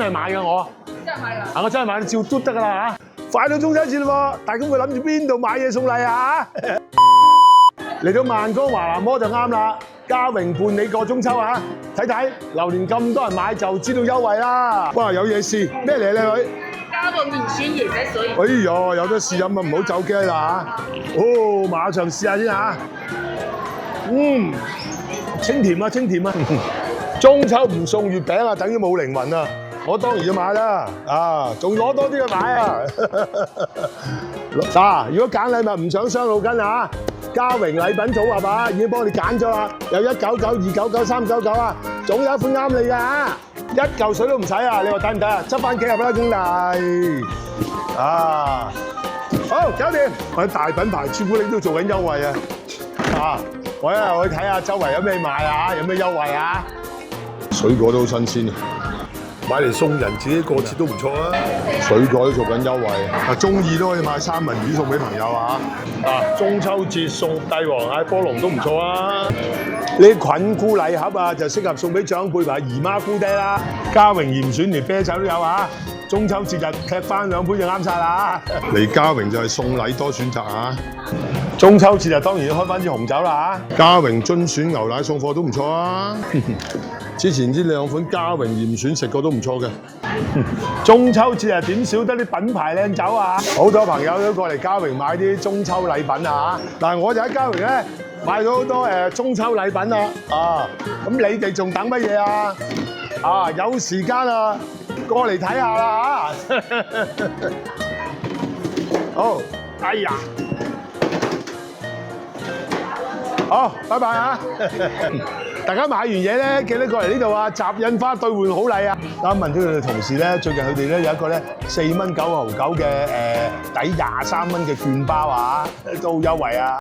係買嘅我。真係買㗎。我真係買，照嘟得㗎啦嚇！快到中秋節啦喎，大家會諗住邊度買嘢送禮啊？嚟到萬江華南摩就啱啦，嘉榮伴你過中秋啊！睇睇榴蓮咁多人買就知道優惠啦！哇，有嘢試咩嚟靚女？加個麵線椰仔水。哎呀，有得試飲啊，唔好走機啦嚇！哦，馬上試下先嚇。清甜啊，清甜啊！中秋唔送月餅啊，等於冇靈魂啊！我當然要買啦，啊，仲攞多啲去買啊！嗱，如果揀禮物唔想傷腦筋啊，嘉榮禮品組合啊，已經幫你揀咗啦，有199、299、399啊，總有一款啱你㗎嚇，一嚿水都唔使啊！你話抵唔抵啊？執翻幾盒啦，兄弟！啊，好，搞掂！我啲大品牌朱古力都做緊優惠啊！啊，我一日去睇下周圍有咩賣啊，有咩優惠啊？水果都好新鮮啊！買嚟送人，自己過節都唔錯啊！水果都做緊優惠，啊中意都可以買三文魚送俾朋友啊！中秋節送帝王蟹波龍都唔錯啊！呢啲菌菇禮盒啊，就適合送俾長輩同埋姨媽姑爹啦。嘉榮嚴選連啤酒都有啊！中秋節日劈翻2杯就啱晒啦！嚟嘉榮就係送禮多選擇啊！中秋節日當然要開翻支紅酒啦嚇！嘉榮精選牛奶送貨都唔錯啊！之前呢2款嘉榮嚴選食過都唔錯嘅。中秋節日點少得啲品牌靚酒啊！好多朋友都過嚟嘉榮買啲中秋禮品啊！嗱，我就喺嘉榮咧買咗好多中秋禮品啊！啊，咁你哋仲等乜嘢啊？啊，有時間啊，過嚟睇下啦嚇！好，哎呀，好，拜拜啊！大家買完嘢咧，記得過嚟呢度啊！集印花兌換好禮啊！啱問咗佢哋同事咧，最近佢哋咧有一個咧4蚊9毫9嘅抵23蚊嘅券包啊，都好優惠啊！